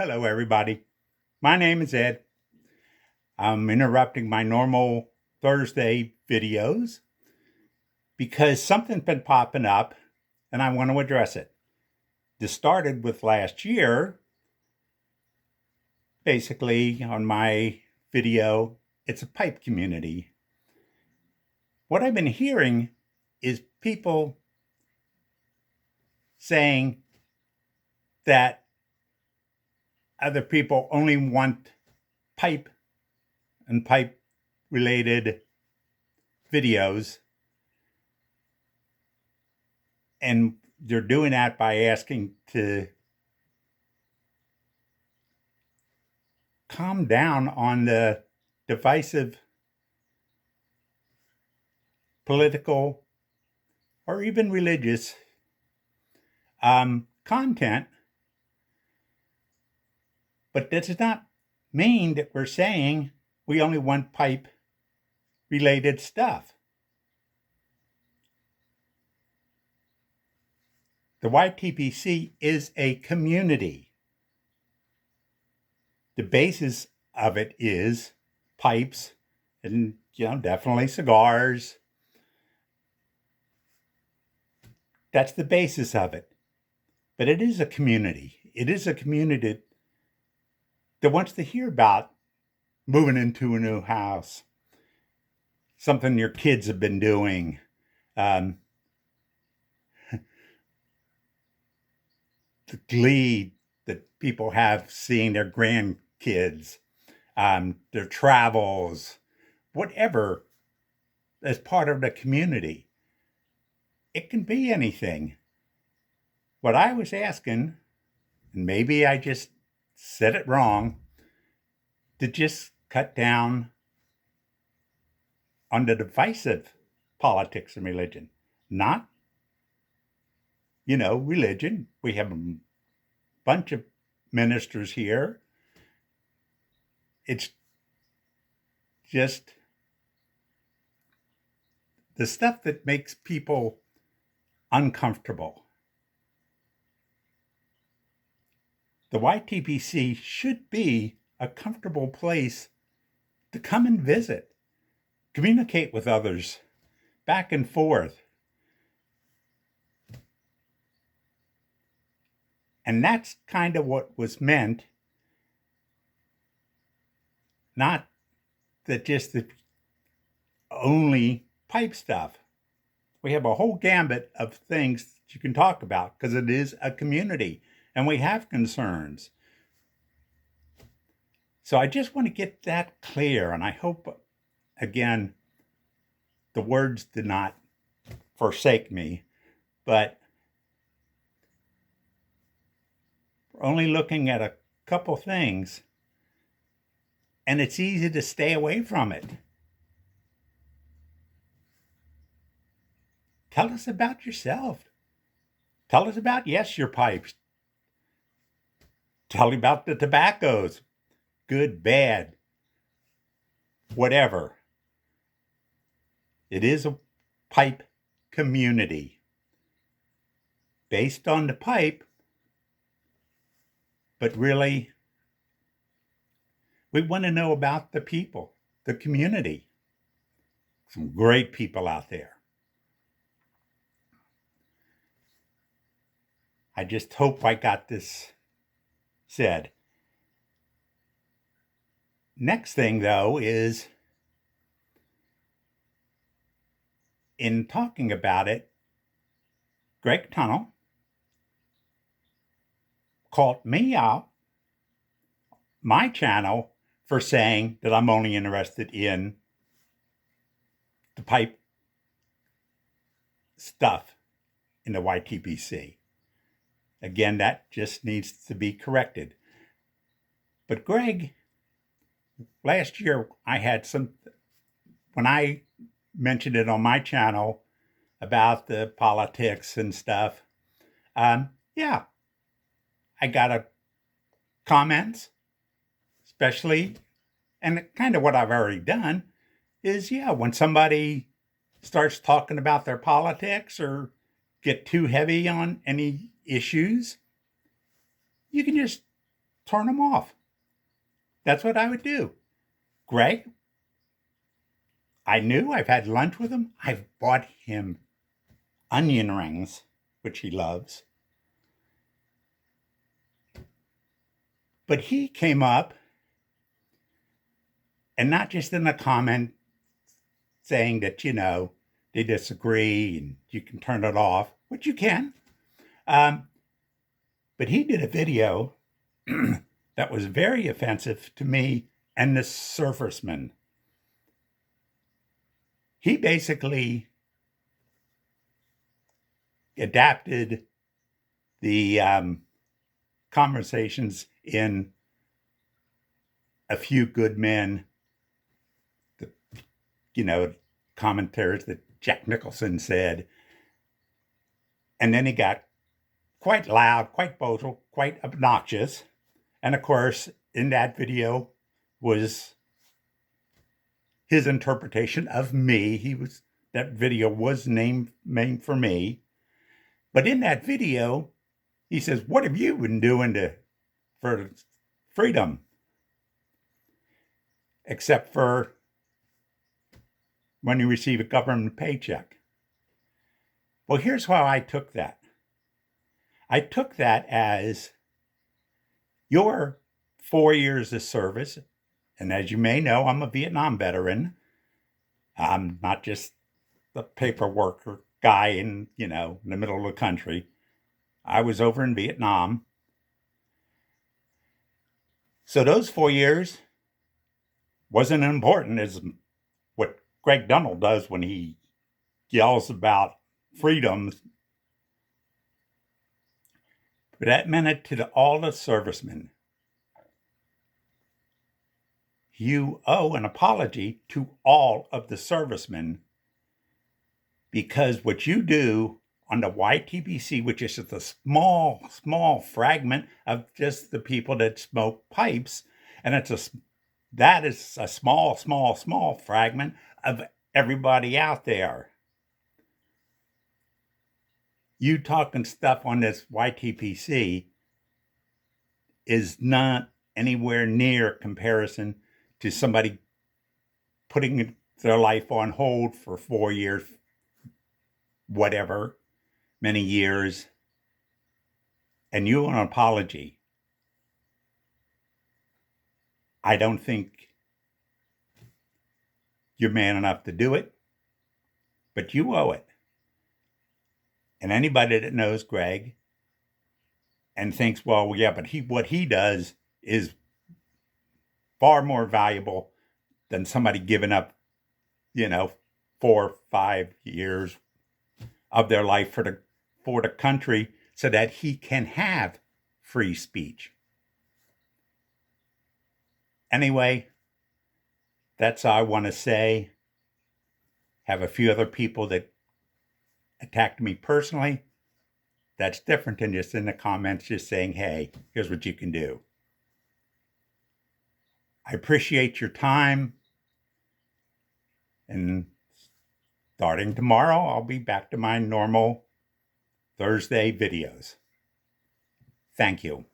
Hello, everybody. My name is Ed. I'm interrupting my normal Thursday videos because something's been popping up and I want to address it. This started with last year, basically, on my video. It's a pipe community. What I've been hearing is people saying that other people only want pipe and pipe related videos, and they're doing that by asking to calm down on the divisive political or even religious content. But that does not mean that we're saying we only want pipe related stuff. The YTPC is a community. The basis of it is pipes and, definitely cigars. That's the basis of it. But it is a community. It is a community that wants to hear about moving into a new house, something your kids have been doing, the glee that people have seeing their grandkids, their travels, whatever, as part of the community. It can be anything. What I was asking, and maybe I just said it wrong, to just cut down on the divisive politics and religion. Not, religion. We have a bunch of ministers here. It's just the stuff that makes people uncomfortable. The YTPC should be a comfortable place to come and visit, communicate with others, back and forth. And that's kind of what was meant. Not that just the only pipe stuff. We have a whole gambit of things that you can talk about because it is a community and we have concerns. So I just want to get that clear, and I hope, again, the words did not forsake me, but we're only looking at a couple things, and it's easy to stay away from it. Tell us about yourself. Tell us about, yes, your pipes. Tell me about the tobaccos, good, bad, whatever. It is a pipe community based on the pipe, but really, we want to know about the people, the community. Some great people out there. I just hope I got this said. Next thing, though, is in talking about it, Greg Tunnel called me out, my channel, for saying that I'm only interested in the pipe stuff in the YTPC. Again, that just needs to be corrected. But Greg, last year I had when I mentioned it on my channel about the politics and stuff, yeah, I got a comments, especially, and kind of what I've already done is, yeah, when somebody starts talking about their politics or get too heavy on any issues, you can just turn them off. That's what I would do. Greg, I've had lunch with him. I've bought him onion rings, which he loves. But he came up, and not just in a comment saying that, they disagree and you can turn it off, which you can. But he did a video that was very offensive to me and the surfaceman. He basically adapted the conversations in A Few Good Men, commentaries that Jack Nicholson said. And then he got quite loud, quite vocal, quite obnoxious. And of course, in that video was his interpretation of me. That video was named for me. But in that video, he says, "What have you been doing for freedom? Except for when you receive a government paycheck." Well, here's how I took that. I took that as your 4 years of service, and as you may know, I'm a Vietnam veteran. I'm not just the paperwork guy in the middle of the country. I was over in Vietnam. So those 4 years wasn't important as what Greg Dunnell does when he yells about freedoms. But that meant it to all the servicemen. You owe an apology to all of the servicemen, because what you do on the YTBC, which is just a small, small fragment of just the people that smoke pipes, and that is a small, small, small fragment of everybody out there. You talking stuff on this YTPC is not anywhere near comparison to somebody putting their life on hold for 4 years, whatever, many years, and you want an apology. I don't think you're man enough to do it, but you owe it. And anybody that knows Greg and thinks, well, yeah, but what he does is far more valuable than somebody giving up, 4 or 5 years of their life for the country so that he can have free speech. Anyway, that's all I want to say. Have a few other people that attacked me personally. That's different than just in the comments just saying, hey, here's what you can do. I appreciate your time. And starting tomorrow, I'll be back to my normal Thursday videos. Thank you.